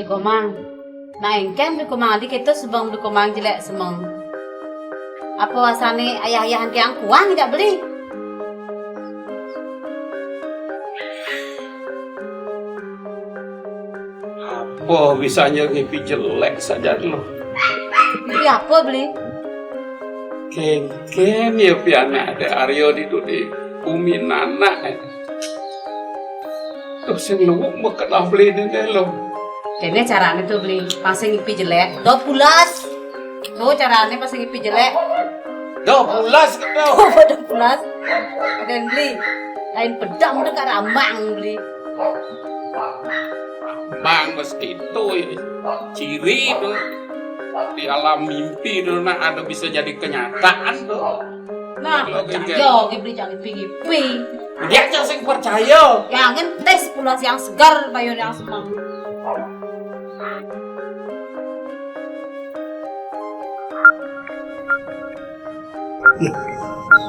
komang. Nah engkem di komang adik itu sebang di komang jelek semang. Apa asane ayah-ayahan tiang kuang tidak beli? Apa bisanya ngipi jelek saja lo. Iya apa beli? Ken ya piana ada Aryo di bumi nana. Terus yang lu mau kena beli ini lo. Kayaknya caranya tuh beli pasang ngipi jelek. 12. Tuh caranya pasang ngipi jelek. 12 kena. Oh 12. Ada yang beli. Lain pedang udah karamang beli. Bang meski itu ciri tuh di alam mimpi tuh nah ada bisa jadi kenyataan tuh. Nah, percaya beli jangan ngipi. Dia aja sing percaya. Jangan tes pulas yang segar bayar yang semang.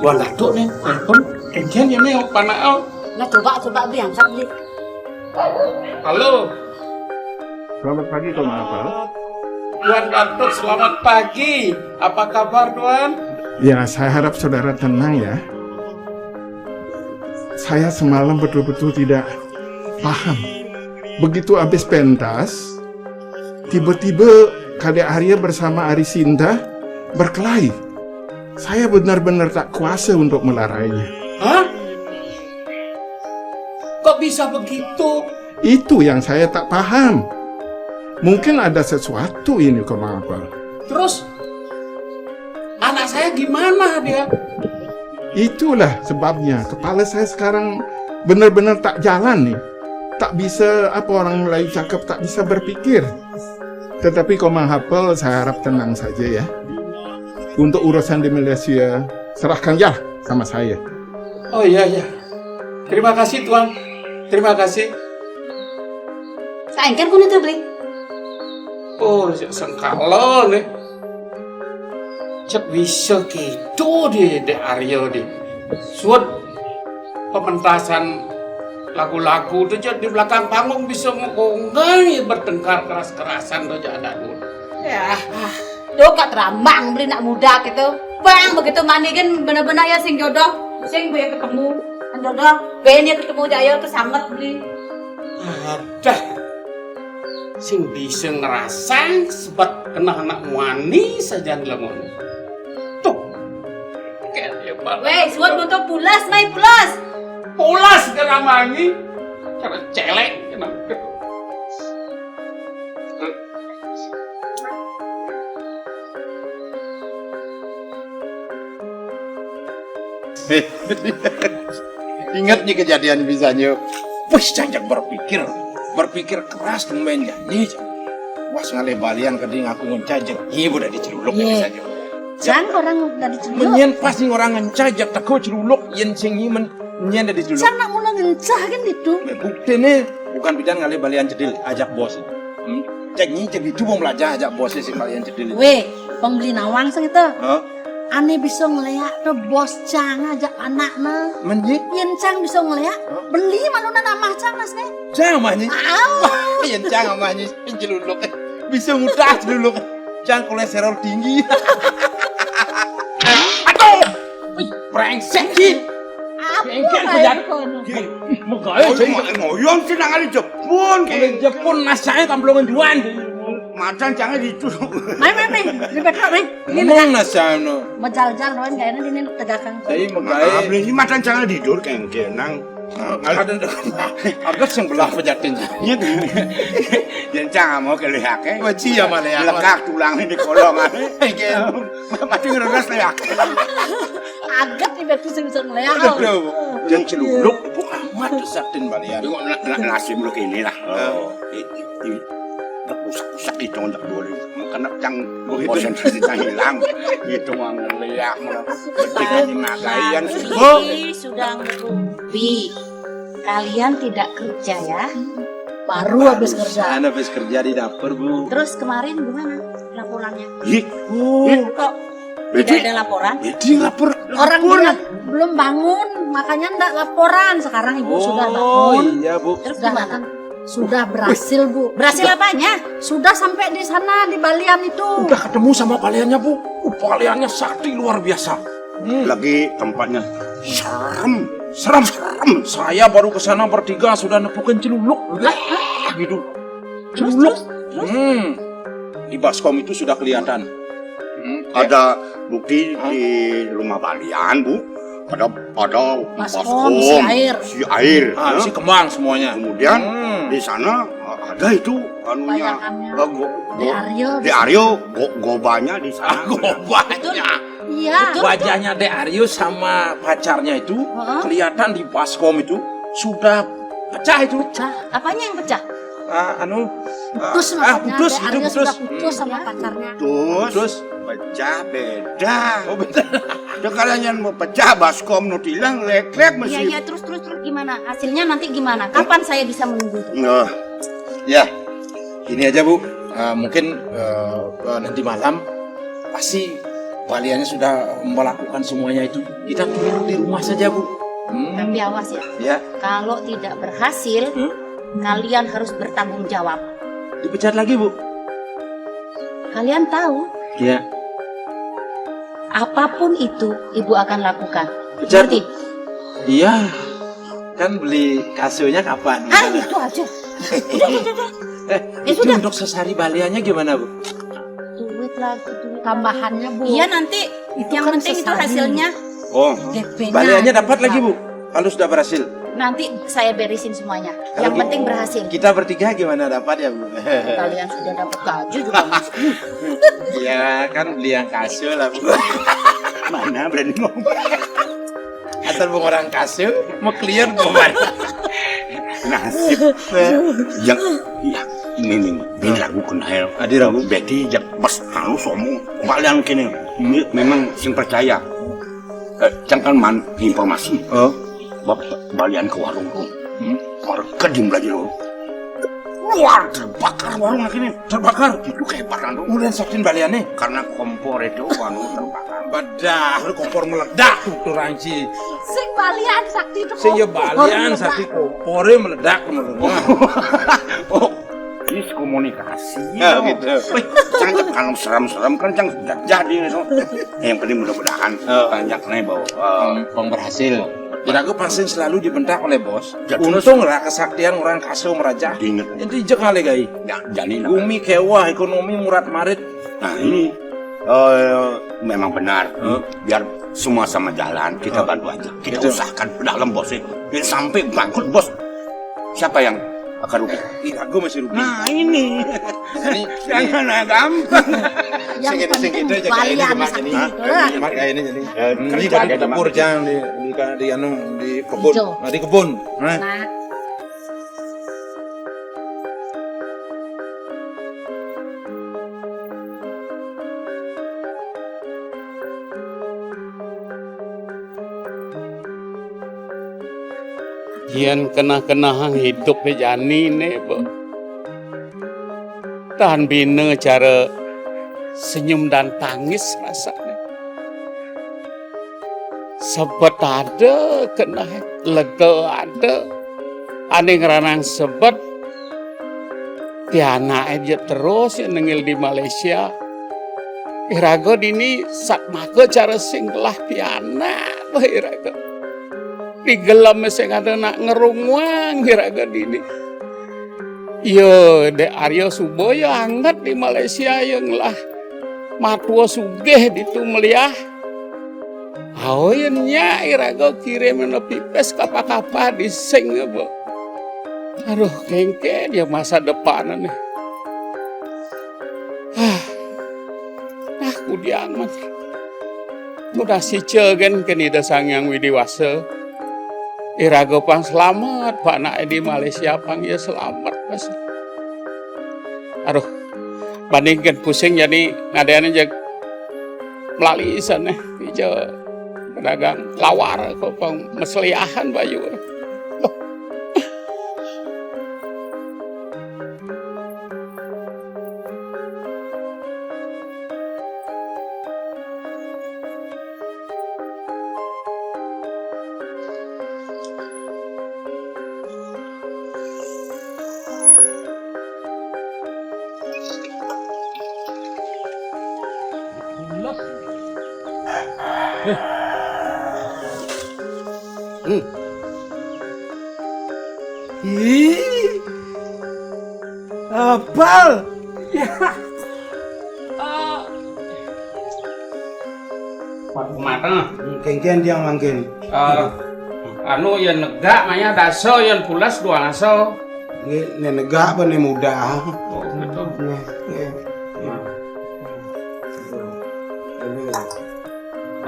Wala tuh nih, telepon kencan ya nih panao. Nah coba beli angkat beli. Halo. Selamat pagi, Tuan Apel. Tuan Gatot, selamat pagi. Apa kabar, Tuan? Ya, saya harap saudara tenang ya. Saya semalam betul-betul tidak paham. Begitu habis pentas, tiba-tiba Kadek Arya bersama Arisinta berkelahi. Saya benar-benar tak kuasa untuk melarainya. Hah? Kok bisa begitu? Itu yang saya tak paham. Mungkin ada sesuatu ini, Komang Apel. Terus, anak saya gimana dia? Itulah sebabnya kepala saya sekarang benar-benar tak jalan nih. Tak bisa, apa orang Melayu cakap, tak bisa berpikir. Tetapi Komang Apel saya harap tenang saja ya. Untuk urusan di Malaysia, serahkan ya sama saya. Oh iya. Terima kasih, Tuan. Terima kasih. Saya kan kun itu beli. Oh, sengkalo nih. Cek bisa gitu di Aryo di. Suat pementasan lagu-lagu tuh di belakang panggung bisa mengonggay bertengkar keras-kerasan tuh ada dulu. Ya, tuh kat rambang beli nak muda gitu. Bang begitu mani kan benar-benar ya sing jodoh, sing gue ketemu, kan jodoh, gue ketemu jaya tuh sangat beli. Ada sing bisa ngerasa sebab kena anak wani saja ngelamun. Tuh, kayak dia balik. Weh, suat butuh pulas, main pulas. Pulas keramangi, cara celek kenapa? Ingat nih kejadian bisanya. Wih, jangan berpikir keras dong main nyanyi. Was ngale balian keding aku ngencajak. Ibu udah diceluluk ya saja. Jangan orang udah diceluk. Menyen pasti orang ngencajak tak kau celuluk yen singi menyen udah diceluluk. Jangan nak mula ngencah kan itu. Bukti nih bukan bidan ngale balian cedil ajak bos. Cek ni cek itu mau belajar ajak bos si balian cedil. Weh, pembeli nawang sing itu. Hah? Ane bisa ngeliat tuh bos Cang ajak anaknya. Menyi? Yen Cang bisa ngeliat, beli manuna nama Cang mas nih. Cang manyi? Yen Cang manyi celuluk. Bisa mudah celuluk. Cang kolesterol tinggi. Aduh! Brengsek sih. Engkel kejadian. Megaya sih. Ngoyon sih nang ali Jepun. Jepun nasanya kamblongan juan. Macan jangan itu. Main, ribet main. Ngomong nasano. Majal-jal lawan kayaknya ini tegakan. Saya megaya. Beli ini macan jangan tidur kengkenang. Agak sing belah pejatin. Yen jangan mau kelihake. Waji ya mana ya. Lekak tulangnya di kolongan. Mati ngeres leak. Agak ribet tuh bisa ngeliat. Dan celuluk Bu amat saktin balian. nasi muluk ini lah. Rusak-rusak itu untuk boleh. Karena yang konsentrasi hilang. Itu mau ngeliak. Betik ini magayan. Sudah ngerumpi. Kalian tidak kerja ya? Baru habis kerja. Ana habis kerja di dapur, Bu. Terus kemarin gimana laporannya? Kok Bedi. tidak ada laporan? Jadi lapor. Orang bilang belum bangun, makanya enggak laporan. Sekarang ibu sudah bangun. Iya, Bu. Terus gimana? Sudah berhasil, Bu. Berhasil apanya? Sudah sampai di sana di Balian itu. Udah ketemu sama baliannya, Bu. Baliannya sakti luar biasa. Lagi tempatnya serem. Serem. Saya baru ke sana bertiga sudah nepukin celuluk. Gitu. Celuluk. Di baskom itu sudah kelihatan. Ada bukti di rumah Balian, Bu. Ada Baskom, si air. si air. Si kembang semuanya. Kemudian di sana ada itu anunya Bayangannya. Di Aryo. Aryo gobanya di sana. Gobanya. Iya. Wajahnya De Aryo sama pacarnya itu kelihatan di baskom itu sudah pecah itu. Apanya yang pecah? Putus maksudnya. putus, Aryo itu sudah putus. putus sama pacarnya. Terus pecah beda. Oh beda. Sekalian mau pecah baskom nu tilang lek-lek Iya, mesti. terus gimana? Hasilnya nanti gimana? Kapan saya bisa menunggu? Nah, Ya, ini aja Bu. Mungkin nanti malam pasti baliannya sudah melakukan semuanya itu. Kita tunggu di rumah saja Bu. Tapi awas ya. Ya, Kalau tidak berhasil, kalian harus bertanggung jawab. dipecat lagi Bu. Kalian tahu, Ya. apapun itu ibu akan lakukan. Pecat. Ngerti? Iya. Kan beli kasurnya kapan? Itu aja. Itu untuk sesari baliannya gimana Bu? Duit lagi, duit. Tambahannya, Bu. Iya nanti. Yang kan penting itu sesari. hasilnya. oh, DP-nya. Baliannya dapat lagi Bu. Kalau sudah berhasil. Nanti saya beresin semuanya. Kalau Yang penting berhasil. Kita bertiga gimana dapat ya Bu? Kalian sudah dapat gaji juga. Ya kan beli yang kasur lah Bu. mana berani ngomong. Asal bu orang kasur mau clear bukan. Nasib. Yang iya ini lagu kenal. Adi ragu. Berarti jak pas anu sombong. Balian kene memang sing percaya. Jangan man informasi. Oh. Balian ke warung tuh. Warga jumlah jero. Luar terbakar warung lagi nih. Terbakar. Itu kayak barang tuh. Udah sakin baliannya. Karena kompor itu anu terbakar. Bedah, lu kompor meledak tuh ranci. Sing Balian sakti itu. Saya balian sakit kompornya meledak Oh, ini komunikasi. Ya, gitu. Jangan kalau serem-serem kan jangan sudah jadi itu. Yang penting mudah-mudahan banyak nih bawa Bang berhasil. Kiraku pasti selalu dibentak oleh bos. Ya, terus? Untunglah kesaktian orang kasur merajah. Diinget. Ini jek kali gai. Jadi Bumi kewah, ekonomi murat marit. nah ini memang benar. Biar semua sama jalan, kita bantu aja. Kita Gitu. usahakan ke dalam bos ini. Biar sampai bangkrut bos. Siapa yang akan rugi? Kiraku masih rugi. Nah ini. Ini Jangan gampang. Yang penting Balian sakti itu lah. Mak kayak ini jadi. Ini kerja di kita, dapur Mak. jangan di anu di kebun. Hijau. Nah, di kebun. Nah. Nah, Yan kena hidup di jani nih, Bu. Tahan bina cara senyum dan tangis rasanya. Sebet ada, kena lega ada. Ane ngeranang sebet, tiana aja terus yang nengil di Malaysia. Irago dini sak maka cara singlah tiana, irago. Di gelam sing ada nak ngerunguang irago dini. Yo, De Aryo Suboyo anget di Malaysia yang lah. Matua sugeh ditu meliah. Aoyennya irago kirim no pipes kapa-kapa di sing Bu. Aduh, kengke dia masa depan nih. Aku diamat. Udah si cegen kini dasang yang widiwasa. Irago pang selamat, Pak Nak di Malaysia pang ya selamat pas. Aduh, bandingkan pusing jadi ngadain aja melalui sana hijau pedagang lawar kok pang mesliahan bayu. Ih, apal? Pak Mata. Kengken dia mangkin. Anu yang negak maya daso yang pulas dua aso. Ini negak apa nih muda?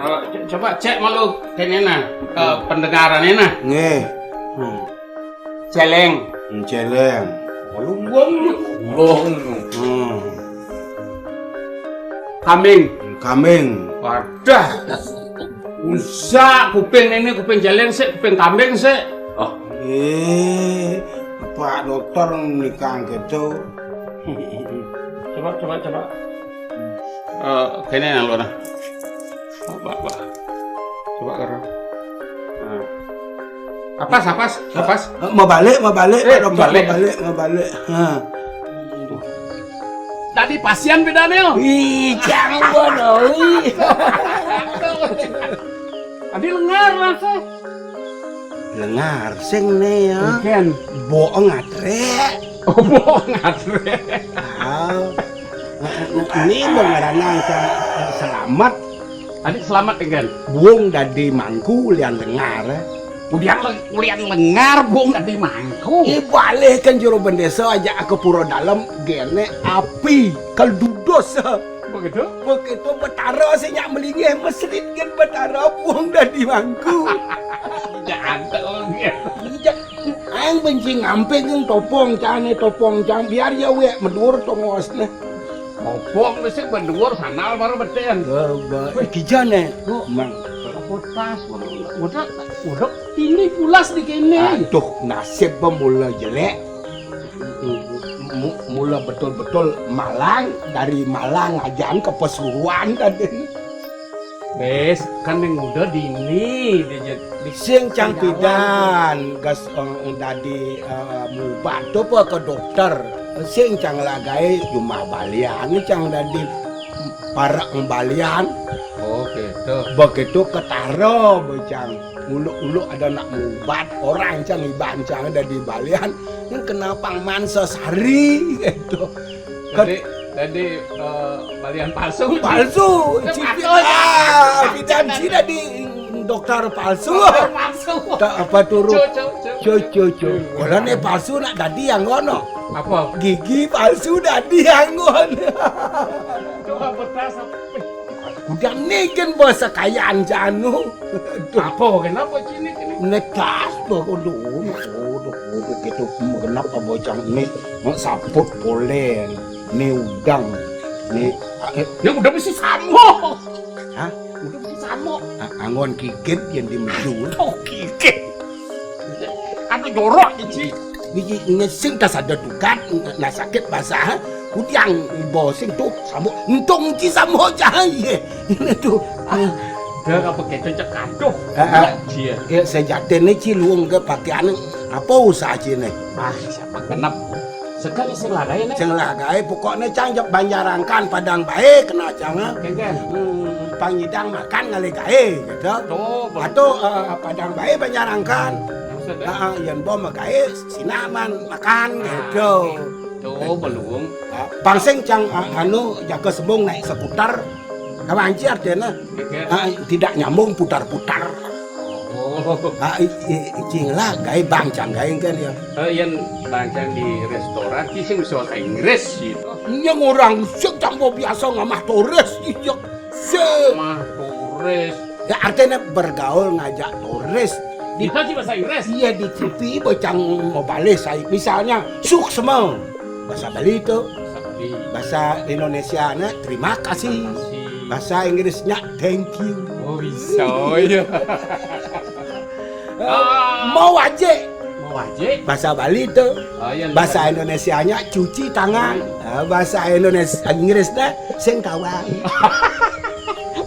Oh, gitu. Coba cek malu kenena pendengarannya nah. Nge, Celeng. celeng. Kambing. Kambing. Wadah. Usah kuping ini kuping celeng sih, kuping kambing sih. Oh, Pak dokter nikah gitu. coba. Kenena lo nah. Coba. Coba karo. Apa? Mau balik, Pak dokter, balik. mau balik. Tadi pasien bedanya. Ih, jangan doi. Tadi lengar rasa. Lengar sing nih ya. Ken. Bohong atre. Oh, bohong atre. Ini mengarana selamat. Tadi selamat kan? Buông dari mangku lian lengar. Kuliah lengar bohong tadi mangku. Balik kan juru bendesa aja ke pura dalam gene api kaldudos. Begitu betara senyak melingih mesrit kan betara buang dari mangku. Jangan Ang benci ngampe kan topong cang biar ya we medur tongosne. Ngopong mesti berdua sanal baru beten. Kijane mang Potas, udah ini pulas di kene. aduh nasib pemula jelek. Mula betul-betul Malang, dari Malang ajan ke Pesuruan tadi. Bes, kan yang muda dini di Sing cang pidan gas dadi mubat tu apa ke dokter. Sing cang lagai cuma balian cang dadi para balian. Oh gitu. Begitu ketaro bocang ulu ada nak mubat orang cang iban cang ada di balian ini kena pangmansa sari gitu. Jadi balian palsu. Bidan cina di dokter palsu. Tak apa turu. Cucu. Kalau ne palsu nak dadi yang ngono. Apa? Gigi palsu dadi yang ngono. Coba betas. Udah nih kan bahasa kayaan janu. Apa? Kenapa cini? Nekas tuh, aduh, begitu kenapa bocang ini saput polen, ini udang, ini udah mesti samo. Hah? Udah mesti samo. Angon kikit yang dimejul. Oh kikit. Ada jorok cici. Biji ngesing tas ada dukat, na sakit basah. Udang bosing tuh samo, untung ci samo jahe. Ini tuh. Dia apa kita cek aduh. Iya. Ya sejati nih ciluung ke pakaian apa usaha cini? Siapa kenap? Sekali sing lagai nih. Sing lagai pokoknya cangjak banjarangkan padang bae kena jangan. Kengken. Pangidang makan ngali gae gitu. Atau padang bae banjarangkan. Yang bom gae sinaman makan gitu. Tuh belum. Pangseng cang anu jaga sembung naik seputar. Kawanci artinya tidak nyambung putar-putar. Cinglah gaya bangcang gaya kan ya. Yang bangcang di restoran kisah bahasa Inggris gitu. Yang orang sek campur biasa ngamah turis iya. Mah turis. Ya artinya bergaul ngajak turis. Kita sih bahasa Inggris. Iya di TV bocang mau balik saya. Misalnya suk semua. Bahasa Bali itu. Bahasa Indonesia terima kasih. Bahasa Inggrisnya thank you. Oh bisa ya. Mau aja. Bahasa Bali itu. Bahasa Indonesianya cuci tangan. Bahasa Inggrisnya sing kawan.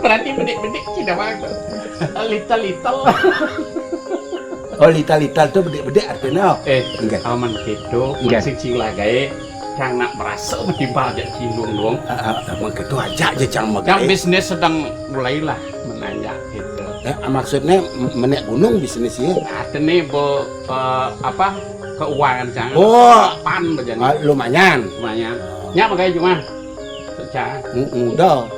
Berarti bedik-bedik tidak bagus. Little. Oh little tuh bedik-bedik artinya. Enggak. Aman gitu. Masih cilagai. Cang nak merasa bertimbal aja cilung dong. Emang gitu aja cang Yang bisnis sedang mulailah menanjak gitu. Maksudnya menek gunung bisnis ya? Ada nih apa keuangan cang. Oh, Pan begini. lumayan. Lumayan. Nya pakai cuma. Cang. Udah.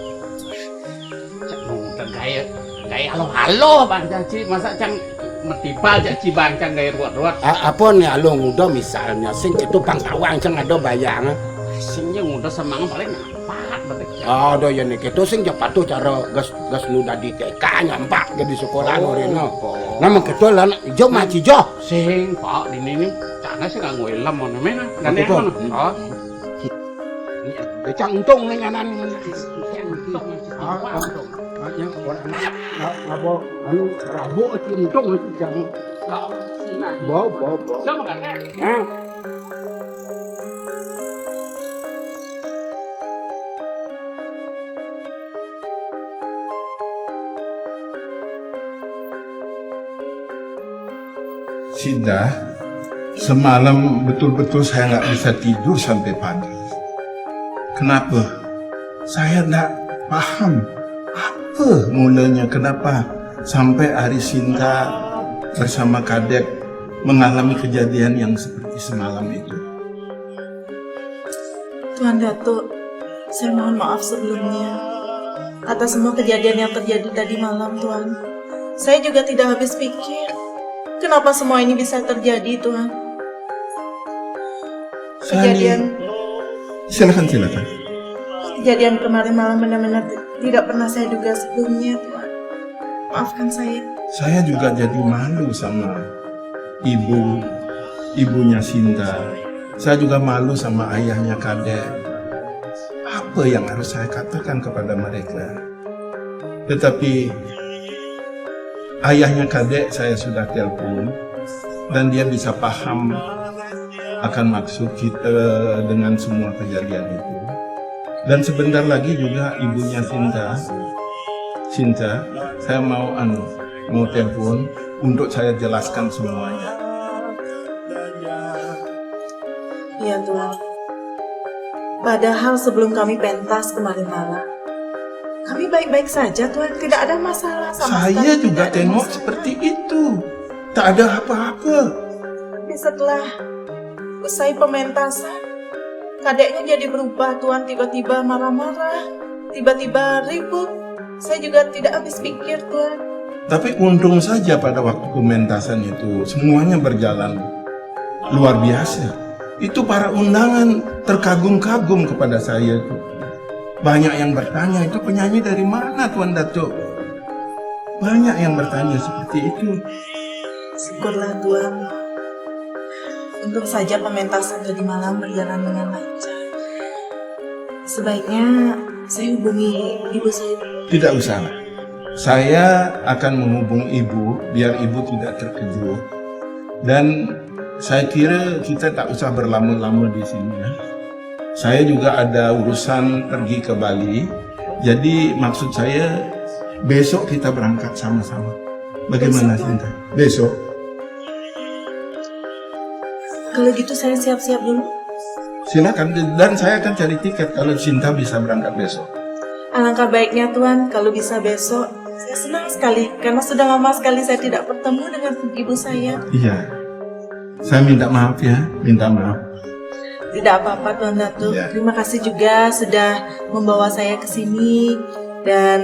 Gaya halo bang Caci, masa cang metipal Caci bang cang gaya ruat-ruat. Apa nih alung udah misalnya sing itu pangtawang cang ada bayang. Singnya udah semangat paling nampak betul. Ada ya nih itu sing cepat tuh cara gas nu di TK nyampak jadi sekolah norino. Nama kita lah hijau maci jo. Sing pak di ini cangnya sih nggak ngelam mana mana. Dan yang mana? Oh. Cang untung nih nyanan. Apa anu rabu untung itu jang. Bawa. Sama kan? Sinta, semalam betul-betul saya nggak bisa tidur sampai pagi. Kenapa? Saya nggak paham apa mulanya kenapa sampai Ari Sinta bersama Kadek mengalami kejadian yang seperti semalam itu. Tuan Datuk, saya mohon maaf sebelumnya atas semua kejadian yang terjadi tadi malam, Tuan. Saya juga tidak habis pikir kenapa semua ini bisa terjadi, Tuan. Silakan. Kejadian kemarin malam benar-benar tidak pernah saya duga sebelumnya, Tuan. Maafkan saya. Saya juga jadi malu sama ibunya Sinta. Saya juga malu sama ayahnya Kadek. Apa yang harus saya katakan kepada mereka? Tetapi ayahnya Kadek saya sudah telepon dan dia bisa paham akan maksud kita dengan semua kejadian itu. Dan sebentar lagi juga ibunya Sinta, saya mau telepon untuk saya jelaskan semuanya. Iya, Tuan. Padahal sebelum kami pentas kemarin malam, kami baik-baik saja, Tuan. Tidak ada masalah sama sekali. Saya juga Tidak ada tengok masalah. seperti itu. Tak ada apa-apa. Tapi setelah usai pementasan, Kadeknya jadi berubah, Tuan. Tiba-tiba marah-marah, tiba-tiba ribut. Saya juga tidak habis pikir, Tuan. Tapi untung saja pada waktu pementasan itu semuanya berjalan luar biasa. Itu para undangan terkagum-kagum kepada saya itu. Banyak yang bertanya, itu penyanyi dari mana, Tuan Datuk? Banyak yang bertanya seperti itu. Syukurlah, Tuan. Untung saja pementasan tadi malam berjalan dengan lancar. Sebaiknya saya hubungi ibu saya. Tidak usah. Saya akan menghubungi ibu biar ibu tidak terkejut. Dan saya kira kita tak usah berlama-lama di sini ya. Saya juga ada urusan pergi ke Bali. Jadi maksud saya besok kita berangkat sama-sama. Bagaimana Sinta? Besok? Kalau gitu saya siap-siap dulu. Silakan, dan saya akan cari tiket kalau Sinta bisa berangkat besok. Alangkah baiknya, Tuan, kalau bisa besok. Saya senang sekali karena sudah lama sekali saya tidak bertemu dengan ibu saya. Iya. Saya minta maaf ya, minta maaf. Tidak apa-apa, Tuan Datuk. Ya. Terima kasih juga sudah membawa saya ke sini dan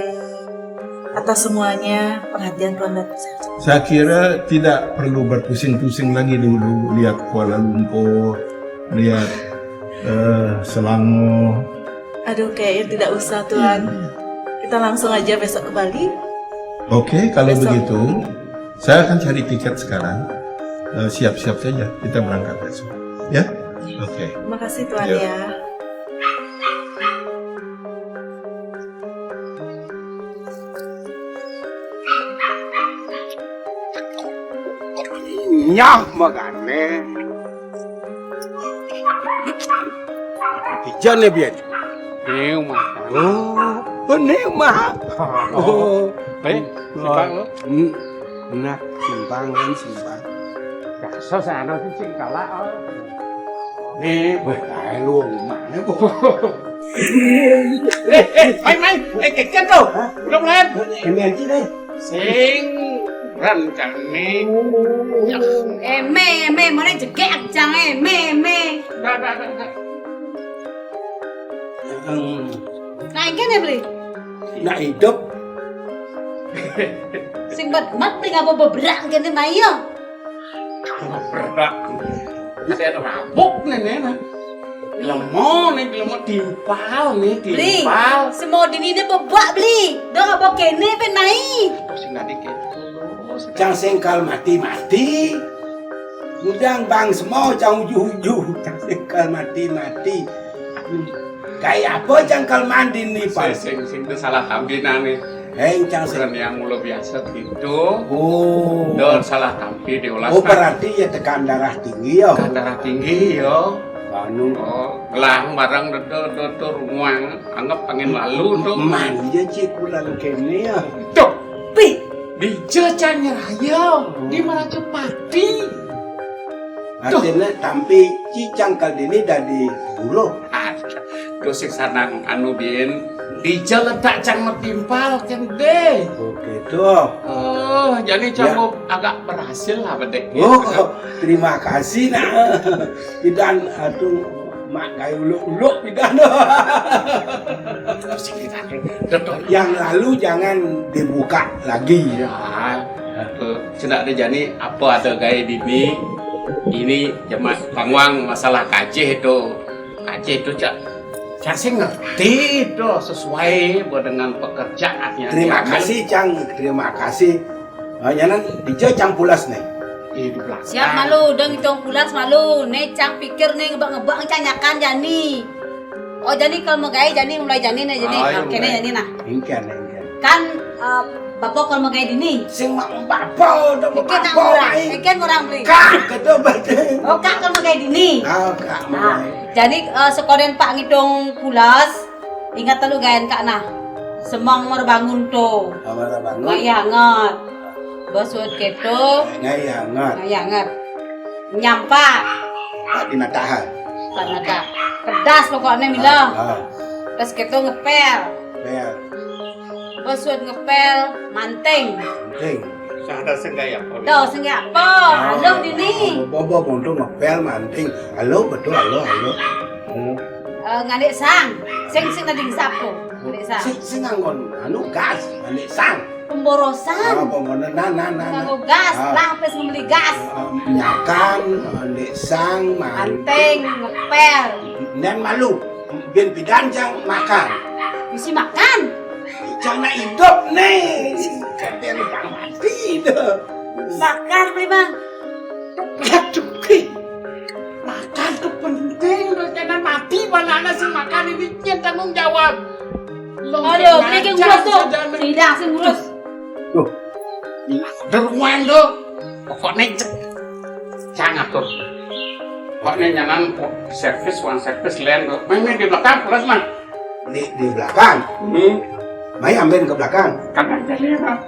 atas semuanya perhatian Tuan Datuk. Saya kira tidak perlu berpusing-pusing lagi dulu lihat Kuala Lumpur, lihat Selangor. Aduh, kayaknya tidak usah, Tuan. Kita langsung aja besok ke Bali. Oke, kalau Besok. begitu saya akan cari tiket sekarang. Siap-siap saja kita berangkat besok. Ya? Oke. Terima kasih, Tuan, Yuk. ya. Nyah magane. Jangan biar. Nêu mà. Nếu mà. Đấy, simpang lo. Nah, simpang kan simpang. Cả sao xà đâu chứ chuyện cả lạ đó. Nè, tại luôn mà nó cũng. Mày, cái chết rồi. Lông lên. Em nghe chứ đây. Sing rencane. Eme, mana jegek jang eme. Dah. Nah, ini beli. Nak hidup Sing mat tinggal beberang kene mayo. Berak. Saya rabuk nenek. Lemon timpal nih, Beli. timpal. Semua dini ini bebak beli. Dong apa kene penai. Sing nadi gitu. Cang sengkal mati-mati. Mudang bang semua cang uju-uju. Cang sengkal mati-mati. Kayak apa cangkal mandi nih Pak? Sing itu salah tampilan nih. Cang Bukan yang mulu biasa gitu. Oh. Don salah tampi diolah. Oh berarti ya tekan darah tinggi ya? Kan darah tinggi yo. Anu. Oh, gelang barang dodo ruang anggap angin lalu tuh. Mandi aja cikulan kene ya. Tuh, Pi. di cecanya raya, di Maracupati. Artinya tampi cicangkal ini dari bulu. Dosik sanang anu din, di letak cang metimpal kan deh. Oh gitu. Oh, jadi cang agak berhasil lah bedek. Oh, terima kasih nak. Tidak atuh mak gay uluk-uluk tidak. Yang lalu jangan dibuka lagi. Ya, sudah ada jani apa ada gaya dini. Ini jemaah pangwang masalah kacih itu. Kacih itu Cang sih ngerti itu sesuai dengan pekerjaannya. Terima kasih Cang, terima kasih. Jangan dijauh Cang pulas nih. Di belakang. Siap malu, dong hitong pulas malu. Nih cang pikir nih ngebang canyakan jani. Oh jadi kalau mau gaya jani mulai jani nih jadi. Oke nih jani nah. Ingkan. Kan bapak kalau mau gaya dini. Sing mak bapak udah Ikan bapak murah, lain. ikan murah beli. Kak, ketua badan. Oh kak kalau mau gaya dini. Kak, Nah, jadi sekoden Pak ngidong pulas, ingat telu gayan kak nah. Semang merbangun tuh. Amara bangun. Ngai hangat. Bosut keto, Ngai hangat. ngai hangat. Nyampak. Tadi matahan. Karena kak pedas pokoknya mila. Terus keto ngepel. Bel. Bosut ngepel, manteng. Ting. Ada senggaya. Dah sengaja apa? Halo dini. Bobo bondo ngepel manting. Halo betul halo. Ngadik sang. Sing tadi sapu. Ngadik sang. Sing nganggon anu gas, alik sang. Pemborosan. Pembono Nganggo gas, lah pes membeli gas. Nyakan, alik sang, Manteng, ngepel. dan malu. Ben pidan jang makan. Mesti makan. Jangan hidup nih. Kalian jangan mati dah. Makan beli bang. Makan tuh penting, jangan mati mana sih makan ini yang tanggung jawab. Aduh, beli yang ngurus tuh. Tidak sih ngurus. Tuh, Deruan tuh, pokoknya jangan tuh. Pokoknya nyanan servis, one servis lain tuh. Main di belakang, pulas mah. di belakang. Mai ambil ke belakang. Kan aja lihat.